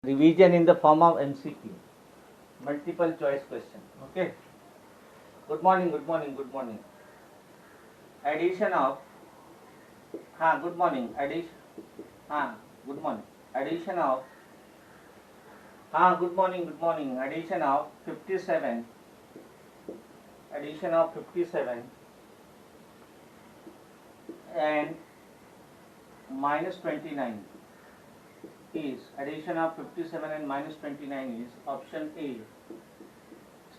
Revision in the form of MCQ, multiple choice question. Okay. Good morning. Good morning. Good morning. Addition of good morning. Good morning. Addition of good morning. Good morning. Addition of 57. Addition of 57 and minus 29 is addition of 57 and minus 29 is option A.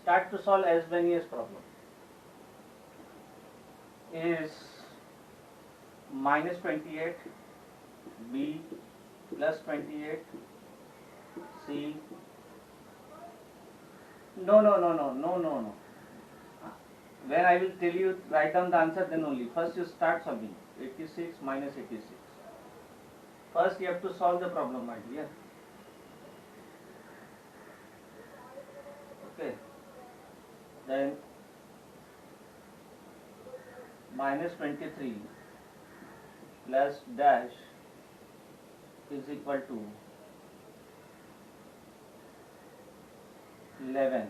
Start to solve as many as problem. Is minus 28, B plus 28, C. No. When I will tell you, write down the answer, then only. First you start solving. 86 minus 86. First you have to solve the problem, my dear. Okay. Then minus 23 plus dash is equal to 11.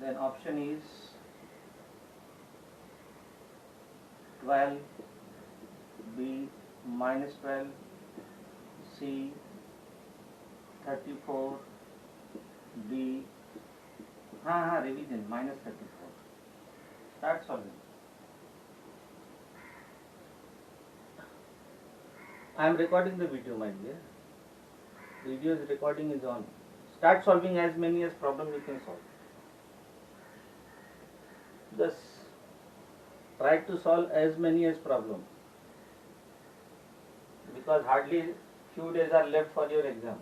Then option is 12, B minus 12, C 34, D revision minus 34. Start solving. I am recording the video, my dear. Video's recording is on. Start solving as many as problem you can solve. Just try to solve as many as problem, because hardly few days are left for your exam.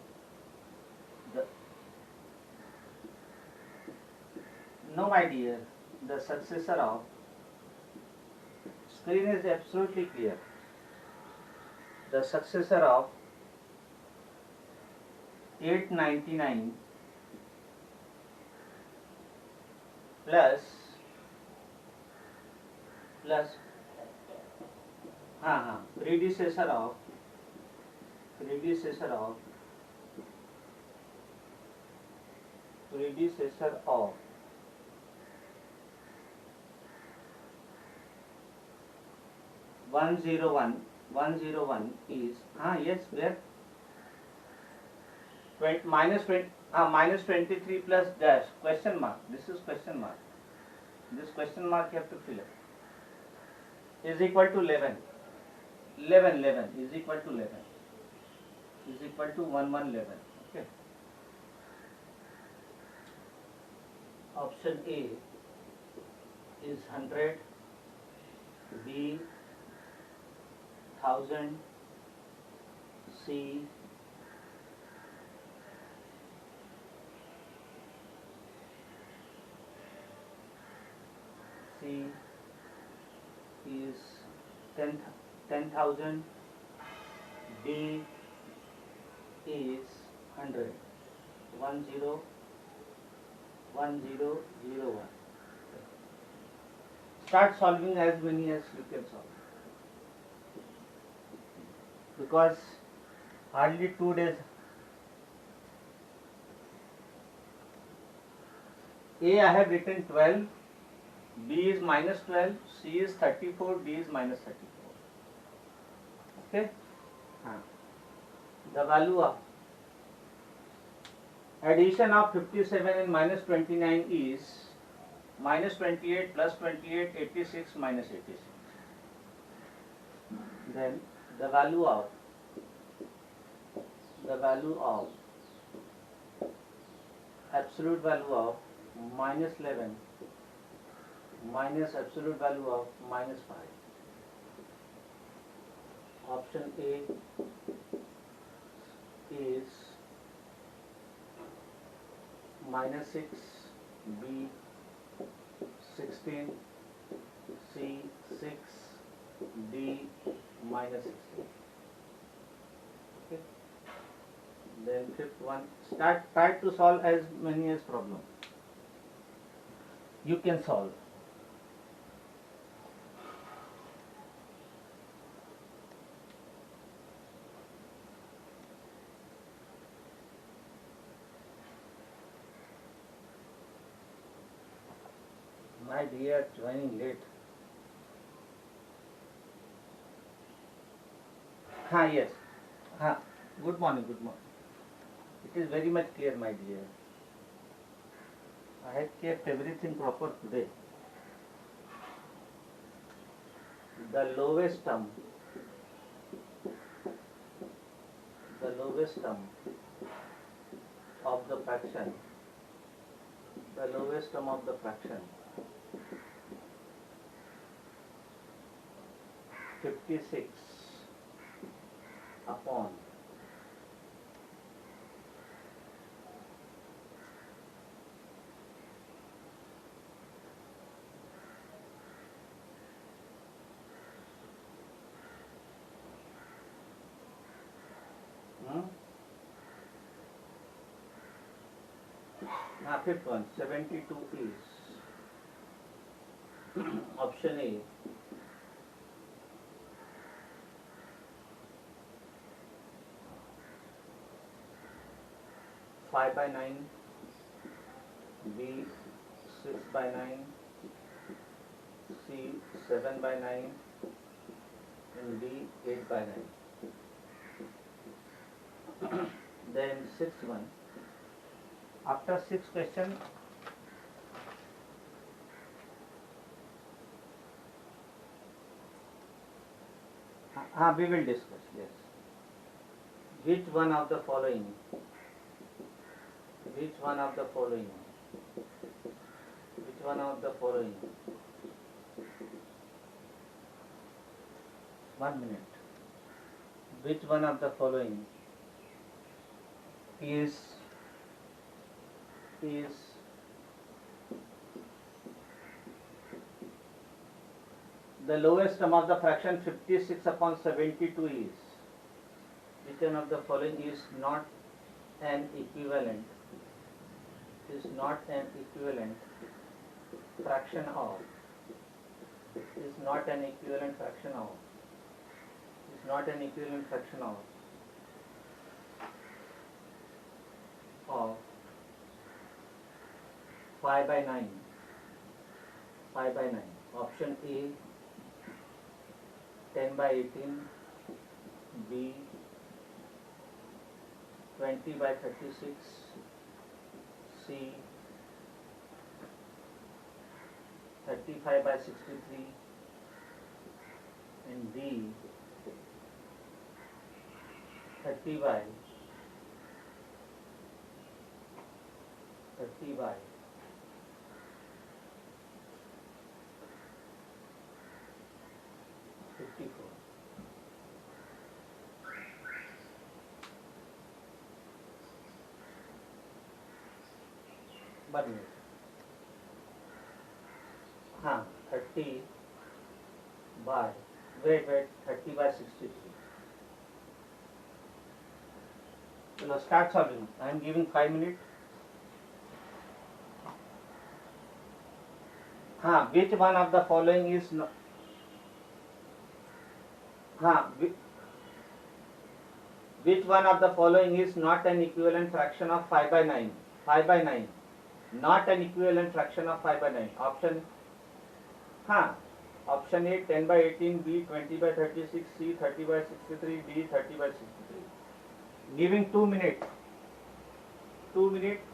No, my dear, the successor of screen is absolutely clear. The successor of 899 plus predecessor of 101 is yes, where minus 23 plus dash question mark. This is question mark. This question mark you have to fill up. Is equal to 11. 11 is equal to 11. Is equal to 1111. Okay. Option A is 100, B 1000, C 10,000, D is 100. 1001. Start solving as many as you can solve, because hardly 2 days. A I have written 12, B is minus 12, C is 34, D is minus 34. Okay. The value of addition of 57 and minus 29 is minus 28 plus 28, 86 minus 86. Then the value of absolute value of minus 11 minus absolute value of minus 5. Option A is minus 6, B 16, C 6, D minus 16. Okay. Then fifth one, try to solve as many as problem you can solve. My dear, joining late. Yes. Good morning, good morning. It is very much clear, my dear. I have kept everything proper today. The lowest term of the fraction, the lowest term of the fraction, 56 upon fifth one, 72 is option A, 5/9, B 6/9, C 7/9, and D 8/9. Then sixth one. After sixth question, we will discuss. Yes. Which one of the following? Which one of the following? Which one of the following? 1 minute. Which one of the following is the lowest term of the fraction 56 upon 72 is? Which one of the following is not an equivalent? Is not an equivalent fraction of? Is not an equivalent fraction of? Is not an equivalent fraction of 5/9. 5/9. Option A 10/18, B 20/36, C 35/63, and D 30/54. 1 minute. 30 by, wait, 30/63. Now start solving. I am giving 5 minutes. Which one of the following is not? Which one of the following is not an equivalent fraction of 5/9? 5/9. Not an equivalent fraction of 5/9. Option A 10/18, B 20/36, C 30/63, D 30/63. Giving 2 minutes. 2 minutes.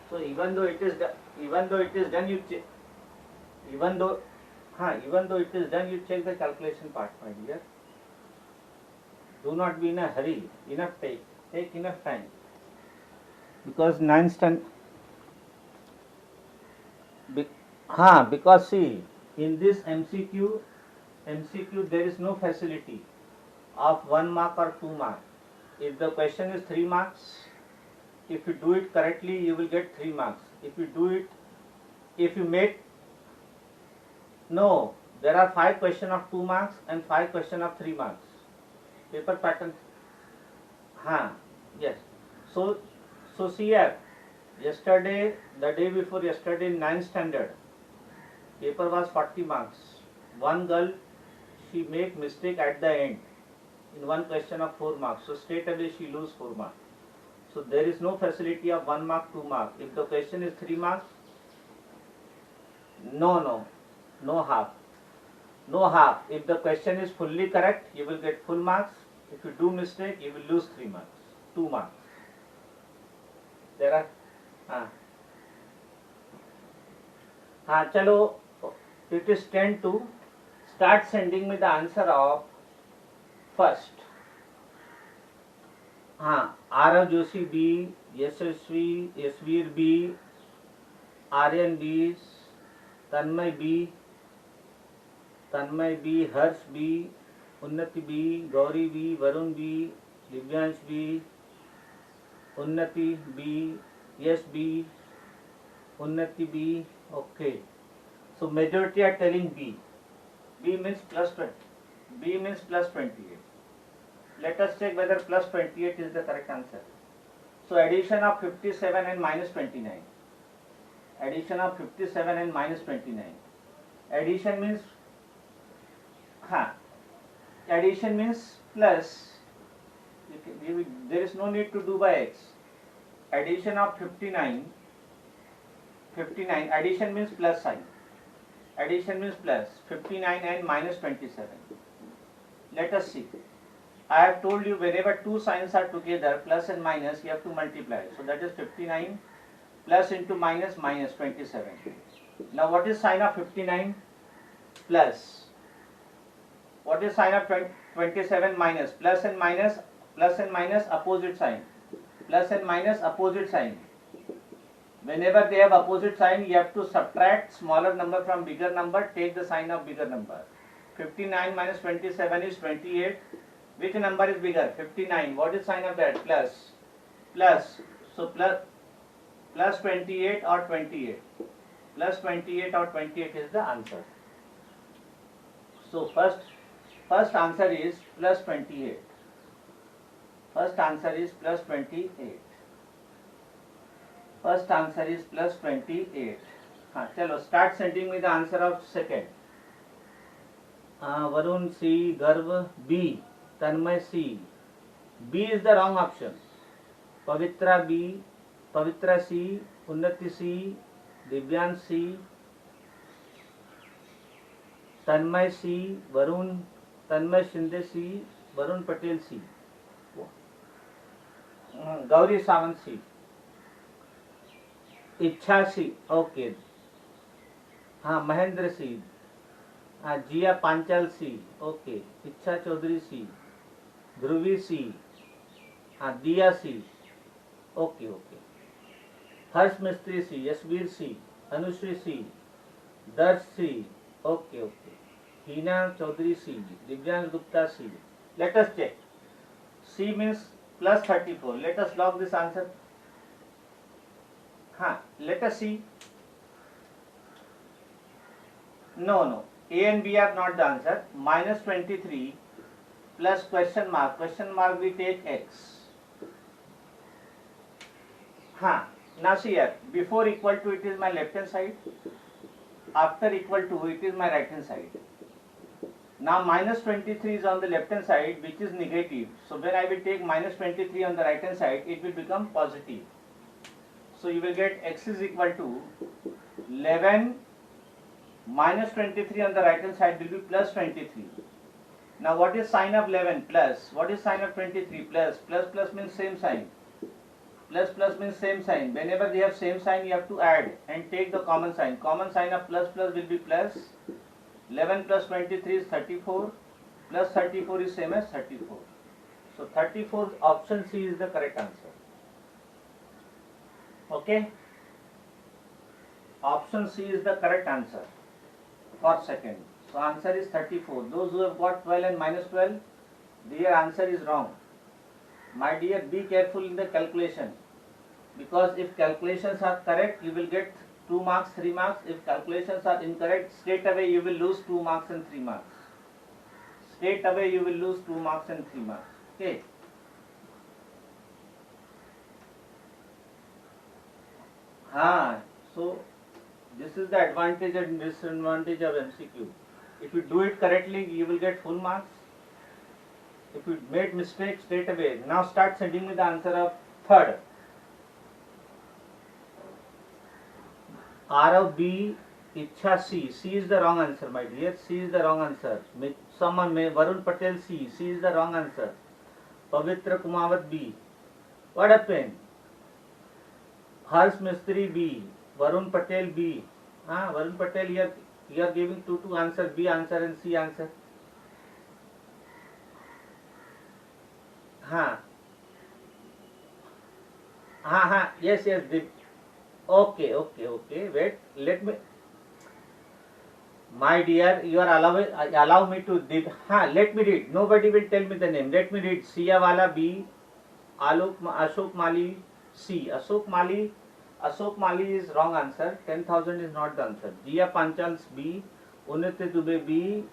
So even though it is done, you check the calculation part, my dear. Do not be in a hurry. Take enough time. Because because see, in this MCQ there is no facility of 1 mark or 2 mark. If the question is 3 marks, if you do it correctly, you will get 3 marks. There are 5 questions of 2 marks and 5 questions of 3 marks. Paper pattern. Yes. So see here, yesterday, the day before yesterday, in 9th standard, paper was 40 marks. One girl, she make mistake at the end in one question of 4 marks. So straight away she lose 4 marks. So there is no facility of 1 mark, 2 mark. If the question is 3 marks, no half. No half. If the question is fully correct, you will get full marks. If you do mistake, you will lose 3 marks, 2 marks. There are, chalo, it is 10 to start sending me the answer of first. Arav Joshi B, Yashasvi, Yasveer B, Aryan B, Tanmay B, Harsh B, Unnati B, Gauri B, Varun B, Divyansh B, Unnati B, Yes B, Unnati B. Okay. So majority are telling B. B means plus 20. B means plus 28. Let us check whether plus 28 is the correct answer. So addition of 57 and minus 29. Addition of 57 and minus 29. Addition means plus. There is no need to do by x. Addition of 59. Addition means plus sign. Addition means plus 59 and minus 27. Let us see. I have told you whenever two signs are together, plus and minus, you have to multiply. So that is 59 plus into minus, minus 27. Now what is sign of 59? Plus. What is sign of 27? Minus. Plus and minus opposite sign. Plus and minus opposite sign. Whenever they have opposite sign, you have to subtract smaller number from bigger number, take the sign of bigger number. 59 minus 27 is 28. Which number is bigger? 59. What is sign of that? Plus. Plus. So plus 28 or 28. Plus 28 or 28 is the answer. So first answer is plus 28. First answer is plus 28. First answer is plus 28. Chalo, start sending me the answer of second. Varun C, Garv B, Tanmay C. B is the wrong option. Pavitra B, Pavitra C, Unnati C, Divyan C, Tanmay C, Varun, Tanmay Shinde C, Varun Patel C, Gauri Sawant C, Ichha C, okay. Mahendra C, Jia Panchal C, okay. Ichha Chaudhary C, Dhruvi C, Diya C, okay. Harsh Mistry C, Yasveer C, Anushri C, Darsh C, okay. Hina Chaudhary C, Divyansh Gupta C. Let us check. C means plus 34. Let us log this answer. Let us see. No. A and B are not the answer. Minus 23 plus question mark. Question mark we take x. Now see here. Before equal to it is my left hand side. After equal to it is my right hand side. Now minus 23 is on the left hand side, which is negative. So when I will take minus 23 on the right hand side, it will become positive. So you will get x is equal to 11 minus 23 on the right hand side will be plus 23. Now what is sign of 11? Plus. What is sign of 23? Plus. Plus means same sign. Plus means same sign. Whenever they have same sign, you have to add and take the common sign. Common sign of plus will be plus. 11 plus 23 is 34. Plus 34 is same as 34. So 34 option C is the correct answer. Okay. Option C is the correct answer for second. So answer is 34. Those who have got 12 and minus 12, their answer is wrong. My dear, be careful in the calculation. Because if calculations are correct, you will get 2 marks, 3 marks. If calculations are incorrect, straight away you will lose 2 marks and 3 marks. Straight away you will lose 2 marks and 3 marks. Okay. So this is the advantage and disadvantage of MCQ. If you do it correctly, you will get full marks. If you made mistake, straight away. Now start sending me the answer of Third, R of B, Ichha C. C is the wrong answer, my dear. C is the wrong answer. Someone may Varun Patel C. C is the wrong answer. Pavitra Kumawat B. What happened? Harsh Mistry B. Varun Patel B. Varun Patel, you are giving two answer, B answer and C answer. Yes. Okay. Wait, let me. My dear, you are allow me to let me read. Nobody will tell me the name. Let me read. Siya Wala B. Ashok Mali C. Ashok Mali is wrong answer. 10,000 is not the answer. Jia Panchals B. Unnati Dubey B.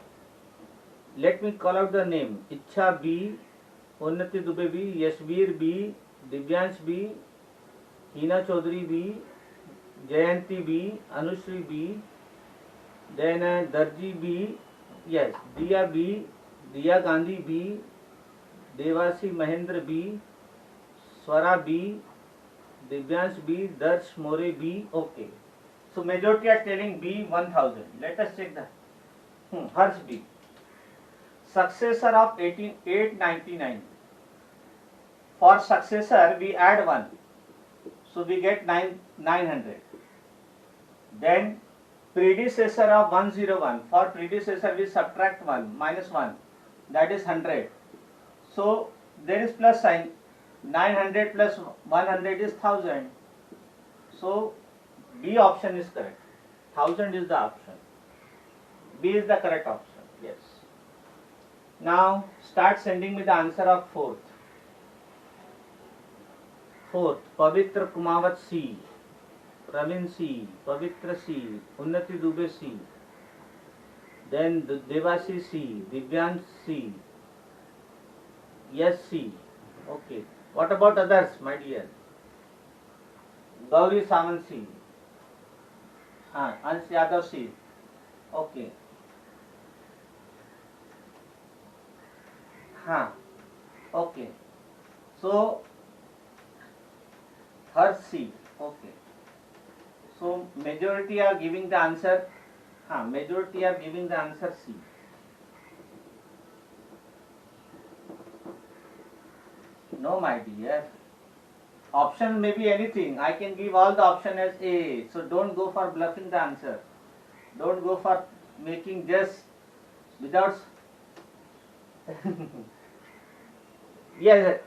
Let me call out the name. Ichha B. Unnati Dubey B. Yashveer B. Divyansh B. Hina Chaudhary B. Jayanti B. Anushri B. Then Darji B. Yes. Diya B. Diya Gandhi B. Devasi Mahendra B. Swara B. Divyansh B. Darsh More B. Okay. So majority are telling B 1000. Let us check that. Harsh B. Successor of 899. For successor we add 1. So we get 900. Then predecessor of 101. For predecessor we subtract 1, minus 1. That is 100. So there is plus sign. 900 plus 100 is 1000. So B option is correct. 1000 is the option. B is the correct option. Yes. Now start sending me the answer of fourth. Pavitra Kumawat C. Praveen C. Pavitra C. Unnati Dubey C. Then Devasi C. Divyansh C. Yes C. Okay. What about others, my dear? Gauri Samant C. Ansh Yadav C. Okay. Okay. So Harsh C. Okay. So majority are giving the answer. Majority are giving the answer C. No, my dear. Option may be anything. I can give all the option as A. So don't go for bluffing the answer. Don't go for making just without. Yes.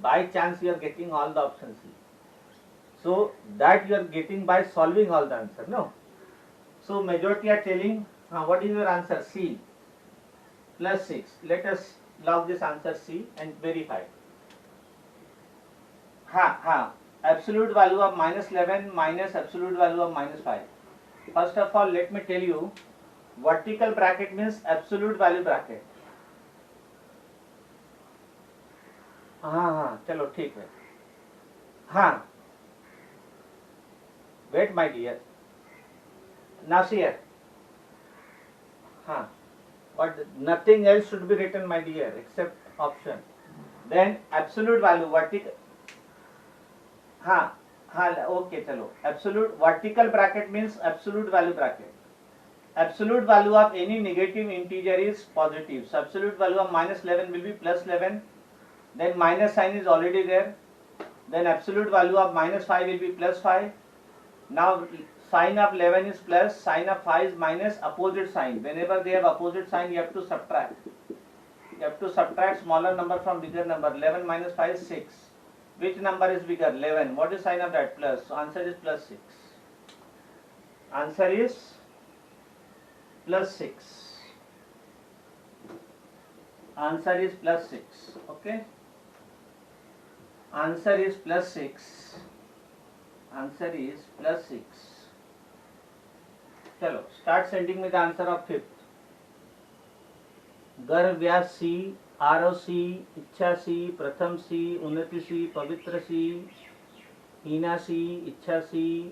By chance you are getting all the options C. So that you are getting by solving all the answer. No. So majority are telling. What is your answer? C. Plus 6. Let us log this answer C and verify. Absolute value of minus 11 minus absolute value of minus 5. First of all, let me tell you, vertical bracket means absolute value bracket. चलो ठीक है. Wait, my dear. Now see here. But nothing else should be written, my dear, except option. Then absolute value vertical. Okay, chalo. Absolute vertical bracket means absolute value bracket. Absolute value of any negative integer is positive. So absolute value of minus 11 will be plus 11. Then minus sign is already there. Then absolute value of minus 5 will be plus 5. Now sign of 11 is plus, sign of 5 is minus, opposite sign. Whenever they have opposite sign, you have to subtract. You have to subtract smaller number from bigger number. 11 minus 5 is 6. Which number is bigger? 11. What is sign of that? Plus. So answer is plus 6. Answer is plus 6. Answer is plus 6. Okay. Answer is plus 6. Answer is plus 6. Chalo, start sending me the answer of fifth. Garv Vyas C, Arav C, Ichha C, Pratham C, Unnati C, Pavitra C, Hina C, Ichha C,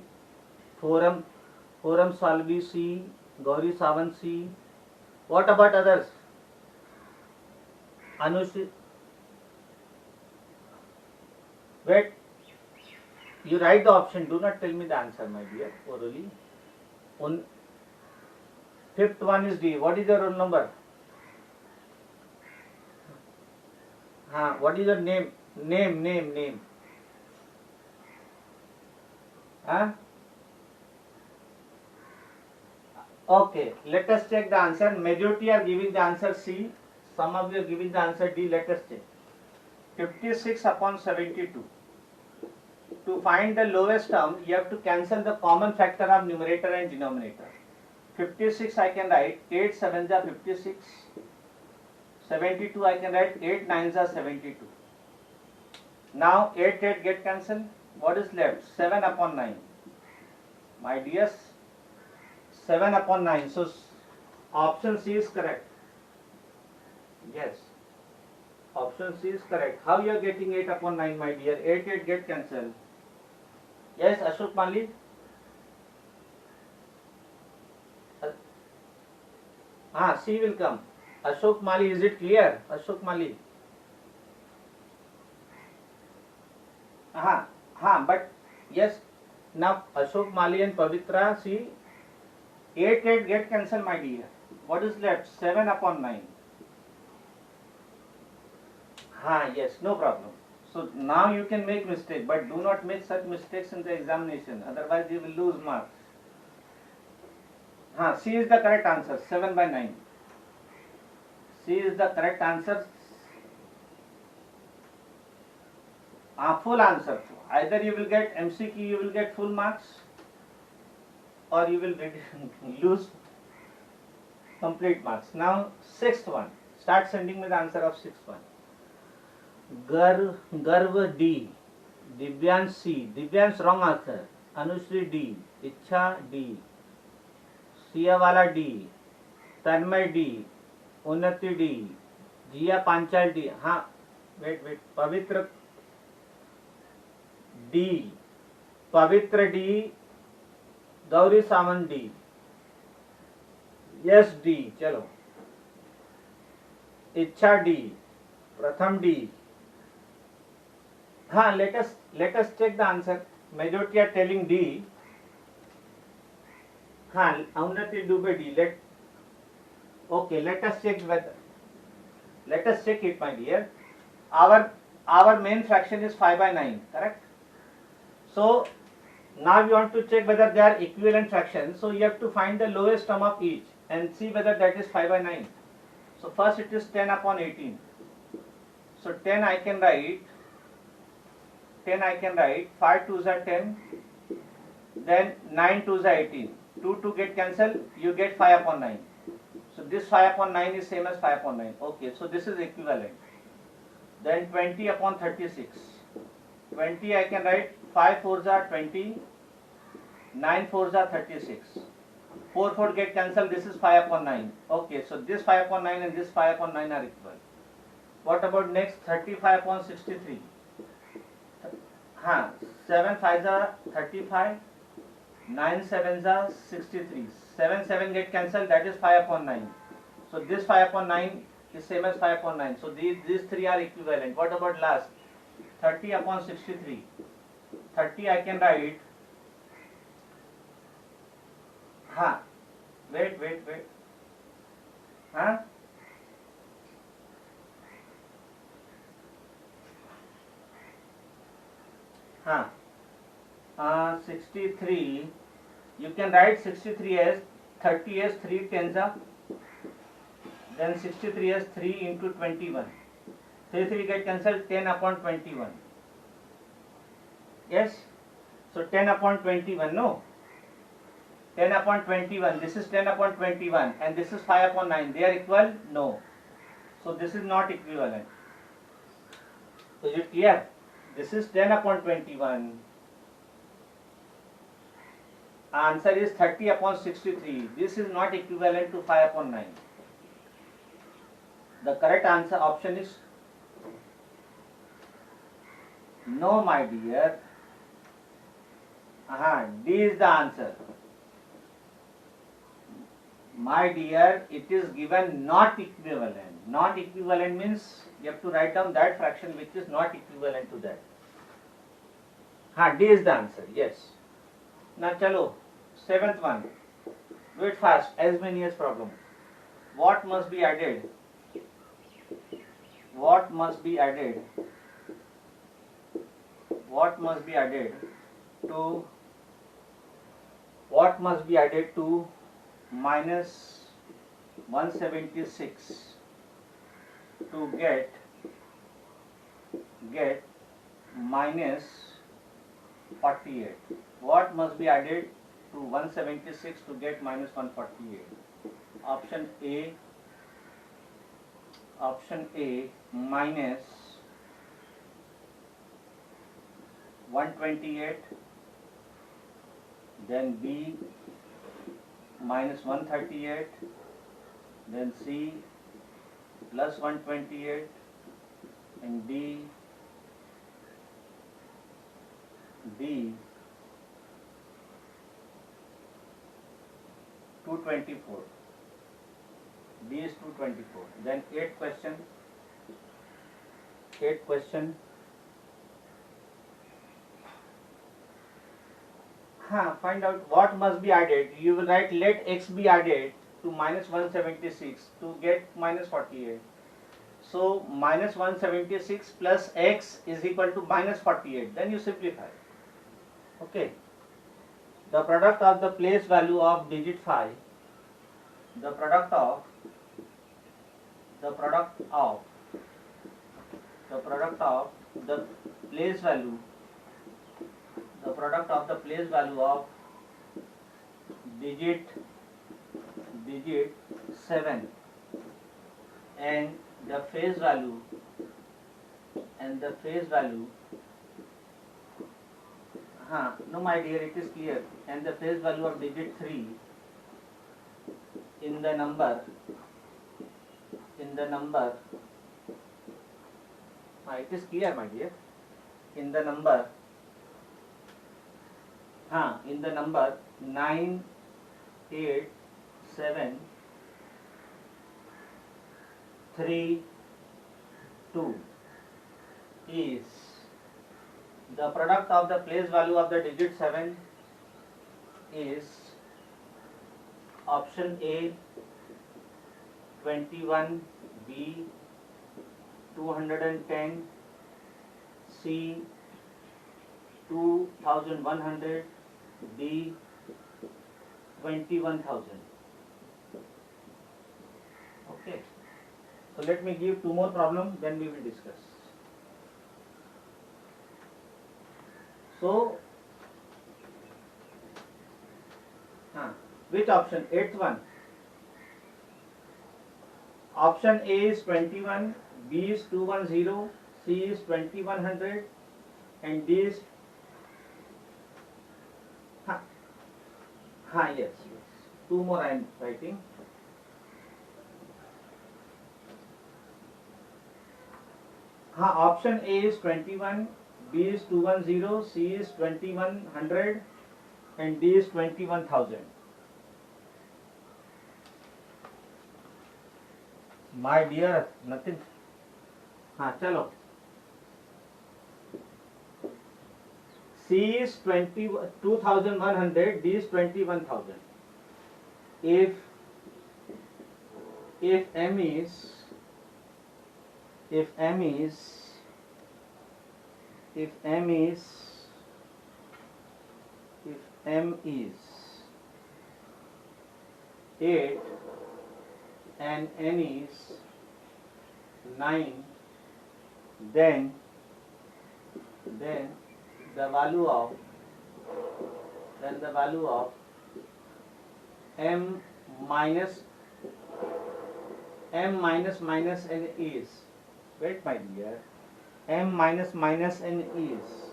Forum Salvi C, Gauri Sawant C. What about others? Anushri. Wait, you write the option. Do not tell me the answer, my dear, orally. On fifth one is D. What is your roll number? What is your name? Name. Okay, let us check the answer. Majority are giving the answer C. Some of you are giving the answer D. Let us check. 56 upon 72. To find the lowest term, you have to cancel the common factor of numerator and denominator. 56 I can write 8 7s are 56. 72 I can write 8 9s are 72. Now 8 get cancelled. What is left? 7 upon 9. My dears, 7 upon 9. So option C is correct. Yes. Option C is correct. How you are getting 8 upon 9, my dear? 8 get cancelled. Yes, Ashok Mali? C will come. Ashok Mali, is it clear? Ashok Mali. But yes, now Ashok Mali and Pavitra, see, 8 get cancelled, my dear. What is left? 7 upon 9. Yes, no problem. So now you can make mistake, but do not make such mistakes in the examination. Otherwise, you will lose marks. C is the correct answer. 7 by 9. C is the correct answer. Full answer. Either you will get MCQ, you will get full marks, or you will lose complete marks. Now, sixth one. Start sending me the answer of sixth one. Garv D. Divyansh C. Divyansh wrong answer. Anushree D. Ichha D. Siyawala D. Tanmay D. Unnati D. Jia Panchal D. Wait. Pavitra D. Pavitra D. Gauri Samant D. Yes D. Chalo. Ichha D. Pratham D. Let us check the answer. Majority are telling D. Unnati Dubey D. Let us check whether. Let us check it, my dear. Our main fraction is 5 by 9, correct? So now we want to check whether they are equivalent fractions. So you have to find the lowest term of each and see whether that is 5 by 9. So first it is 10 upon 18. So 10 I can write 5 2s are 10, then 9 2s are 18. 2 get cancelled, you get 5 upon 9. So this 5 upon 9 is same as 5 upon 9. Okay, so this is equivalent. Then 20 upon 36. 20 I can write 5 4s are 20, 9 4s are 36. 4 get cancelled, this is 5 upon 9. Okay, so this 5 upon 9 and this 5 upon 9 are equal. What about next 35 upon 63? 7 5s are 35, 9 7s are 63. 7 get cancelled, that is 5 upon 9. So this 5 upon 9 is same as 5 upon 9. So these three are equivalent. What about last? 30 upon 63. 30 I can write. Wait. 63. You can write 63 as 30 as 3 tens are. Then 63 as 3 into 21. 3 get cancelled, 10 upon 21. Yes? So 10 upon 21, no? 10 upon 21, this is 10 upon 21 and this is 5 upon 9. They are equal? No. So this is not equivalent. So is it clear? This is 10 upon 21. Answer is 30 upon 63. This is not equivalent to 5 upon 9. The correct answer option is no, my dear. D is the answer. My dear, it is given not equivalent. Not equivalent means you have to write down that fraction which is not equivalent to that. हाँ, D is the answer. Yes. Now चलो, seventh one. Do it fast, as many as problem. What must be added? What must be added? What must be added to? What must be added to minus 176 to get minus 48? What must be added to 176 to get minus 148? Option A minus 128, then B minus 138, then C plus 128, and D 224. D is 224. Then eighth question. Find out what must be added. You will write let x be added to minus 176 to get minus 48. So minus 176 plus x is equal to minus 48. Then you simplify. Okay. The product of the place value of digit 5. The product of the place value. The product of the place value of digit 7 and the face value no my dear, it is clear, and the face value of digit 3 in the number it is clear my dear, in the number 9, 8, 7, 3, 2 is the product of the place value of the digit 7 is option A 21, B 210, C 2100, D 21,000. Okay. So let me give two more problems, then we will discuss. So, which option? Eighth one. Option A is 21, B is 210, C is 2100, and D is yes. Two more I am writing. Option A is 21, B is 210, C is 2100, and D is 21,000. My dear, nothing. Chalo. C is 22,100, D is 21,000. If M is 8 and N is 9, then the value of M minus N is, wait my dear, M minus N is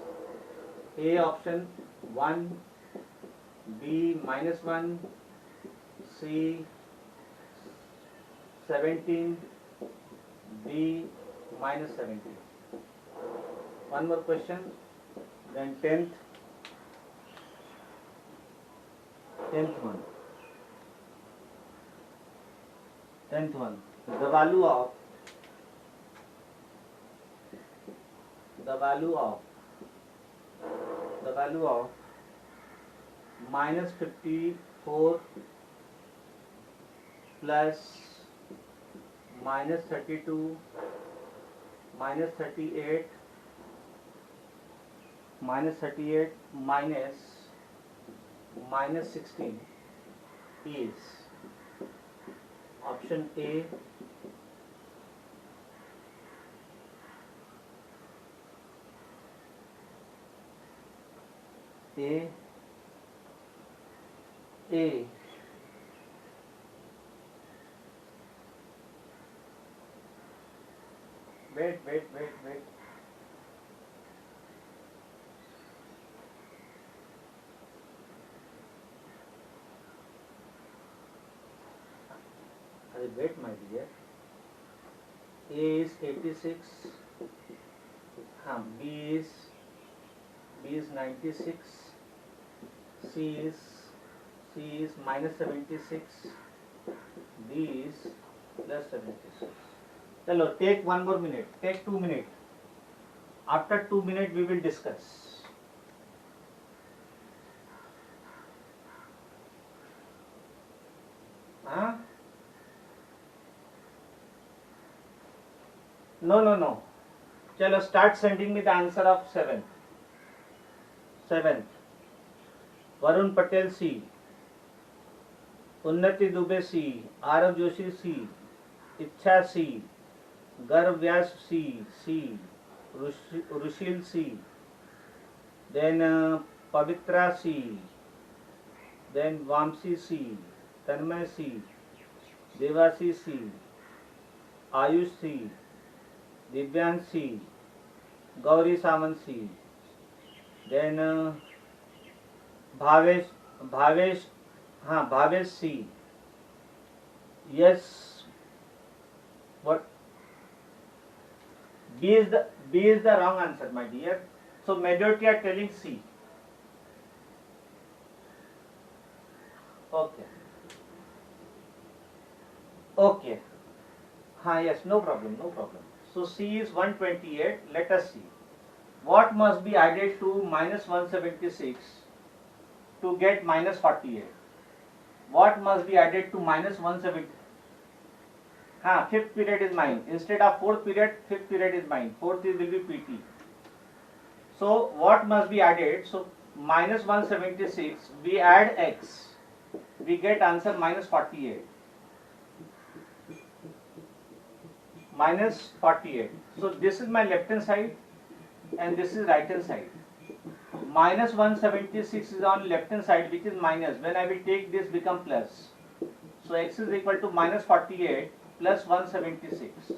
A option 1, B minus 1, C 17, D minus 17. One more question, then 10th one. The value of the value of minus 54 plus minus 32 minus 38 minus 38 minus 16 is option A, A, wait. Wait, my dear. A is 86. B is 96. C is minus 76. D is plus 76. Chalo, take 1 more minute. Take 2 minutes. After 2 minutes, we will discuss. Huh? No. Chalo, start sending me the answer of 7th. Varun Patel C, Unnati Dubey C, Arav Joshi C, Ichha C, Garv Vyas C, Rushil C, then Pavitra C, then Vamsi C, Tanmay C, Devasi C, Ayush C, Divyan C, Gauri Samant C, then Bhavesh C. Yes. What? B is the wrong answer, my dear. So majority are telling C. Okay. Yes, no problem. So C is 128. Let us see. What must be added to minus 176 to get minus 48? What must be added to minus 170? Fifth period is mine. Instead of fourth period, fifth period is mine. Fourth will be PT. So what must be added? So minus 176, we add X. We get answer minus 48. Minus 48. So this is my left hand side and this is right hand side. Minus 176 is on left hand side, which is minus. When I will take this, become plus. So X is equal to minus 48 plus 176.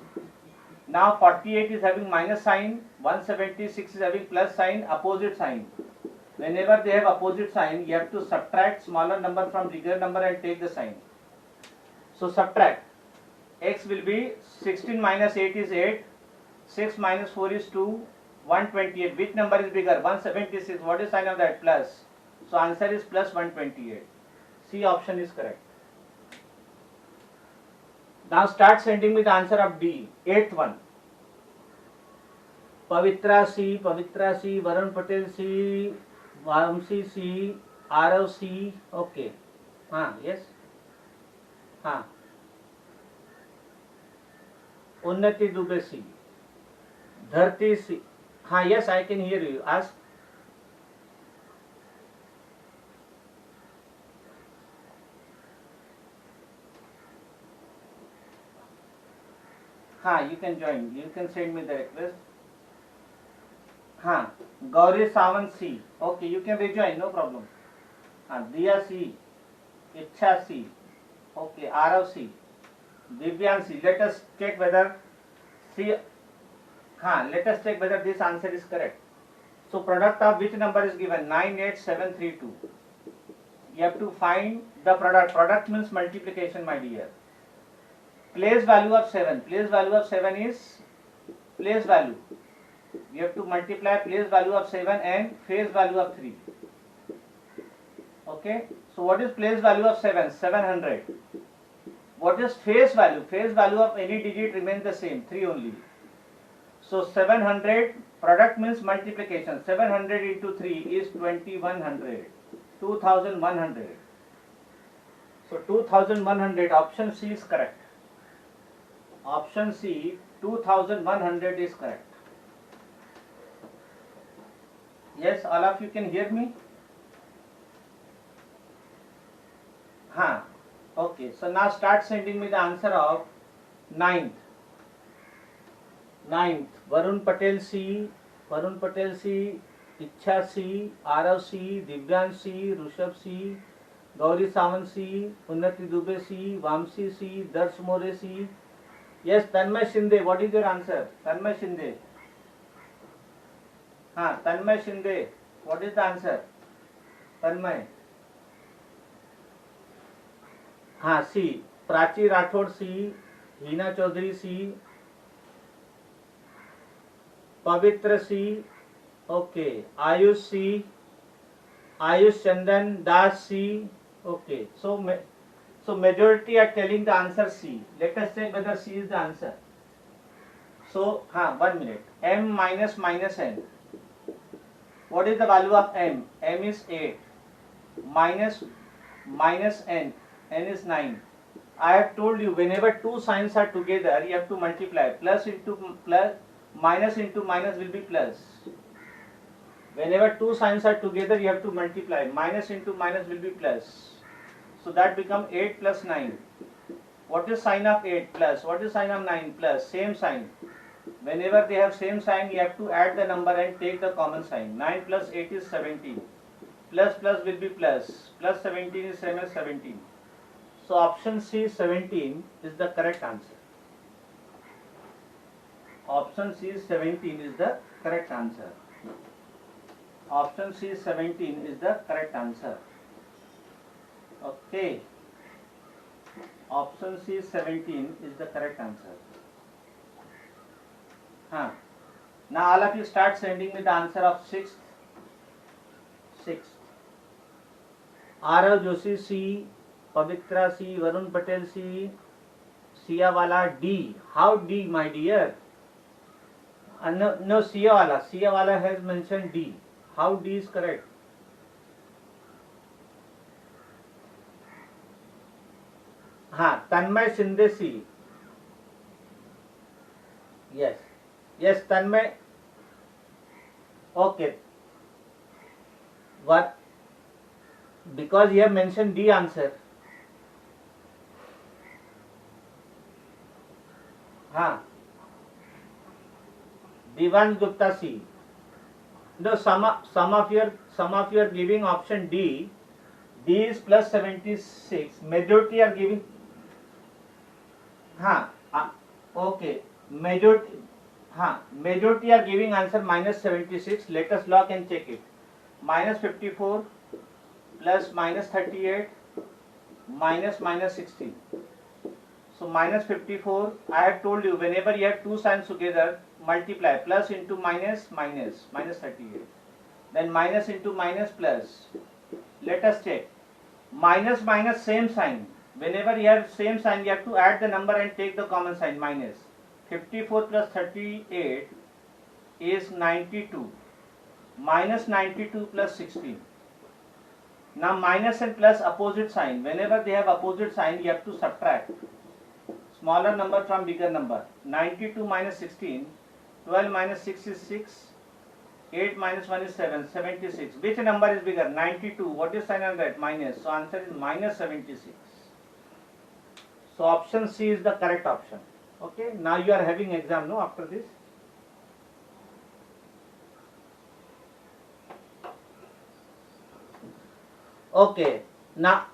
Now 48 is having minus sign, 176 is having plus sign, opposite sign. Whenever they have opposite sign, you have to subtract smaller number from bigger number and take the sign. So subtract. X will be 16 minus 8 is 8, 6 minus 4 is 2, 128. Which number is bigger? 176. What is sign of that? Plus. So answer is plus 128. C option is correct. Now start sending me the answer of D. 8th one. Pavitra C, Varun Patel C, Vamsi C, Arav C. Okay. Yes. Unnati Dubey C. Dharti C. Yes, I can hear you. Ask. You can join. You can send me the request. Gauri Samant C. Okay, you can rejoin. No problem. Diya C. Ichha C. Okay, Arav C. Divyan C. Let us check whether C. Let us check whether this answer is correct. So product of which number is given? 98732. You have to find the product. Product means multiplication, my dear. Place value of 7. Place value of 7 is place value. You have to multiply place value of 7 and face value of 3. Okay. So what is place value of 7? 700. What is face value? Face value of any digit remains the same, 3 only. So 700 product means multiplication. 700 into 3 is 2100. 2100. So 2100, option C is correct. Option C, 2100 is correct. Yes, all of you can hear me? Huh. Okay, so now start sending me the answer of 9th. Varun Patel C, Ichha C, Arav C, Divyan C, Rushabh C, Gauri Sawant C, Unnati Dubey C, Vamsi C, Darsh More C. Yes, Tanmay Shinde, what is your answer? Tanmay Shinde. Tanmay Shinde, what is the answer? Tanmay. C. Prachi Rathod C, Hina Chaudhary C, Pavitra C, okay, Ayush C, Ayush Chandan Das C, okay. So majority are telling the answer C. Let us check whether C is the answer. So 1 minute. M minus n. What is the value of M? M is 8. Minus n. N is 9. I have told you whenever two signs are together, you have to multiply. Plus into plus, minus into minus will be plus. Whenever two signs are together, you have to multiply. Minus into minus will be plus. So that becomes 8 plus 9. What is sign of 8 plus? What is sign of 9 plus? Same sign. Whenever they have same sign, you have to add the number and take the common sign. 9 plus 8 is 17. Plus plus will be plus. Plus 17 is same as 17. So option C 17 is the correct answer. Option C 17 is the correct answer. Option C 17 is the correct answer. Okay. Option C 17 is the correct answer. Now all of you start sending me the answer of 6th. Arav Joshi C, Pavitra C, Varun Patel C, Siyawala D. How D, my dear? No, Siyawala has mentioned D. How D is correct? Tanmay Shinde C. Yes, Tanmay. Okay. What? Because you have mentioned D answer. Divansh Gupta C. No, some of you are giving option D. D is plus 76. Majority are giving. Okay. Majority are giving answer minus 76. Let us log and check it. Minus 54 plus minus 38 minus 16. So minus 54. I have told you whenever you have two signs together, multiply. Plus into minus 38. Then minus into minus plus. Let us check. Minus same sign. Whenever you have same sign, you have to add the number and take the common sign minus. 54 plus 38 is 92. Minus 92 plus 16. Now minus and plus opposite sign. Whenever they have opposite sign, you have to subtract. Smaller number from bigger number. 92 minus 16. 12 minus 6 is 6. 8 minus 1 is 7. 76. Which number is bigger? 92. What is sign on that? Minus. So answer is minus 76. So option C is the correct option. Okay. Now you are having exam, no? After this. Okay. Now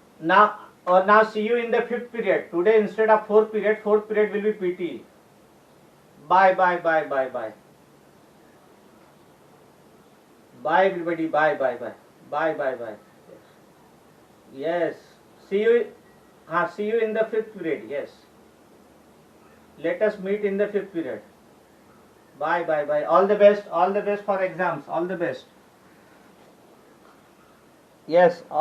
see you in the 5th period. Today instead of 4th period will be PT. Bye. Bye everybody. Bye. Yes. See you in the 5th period. Yes. Let us meet in the 5th period. Bye. All the best for exams. All the best. Yes.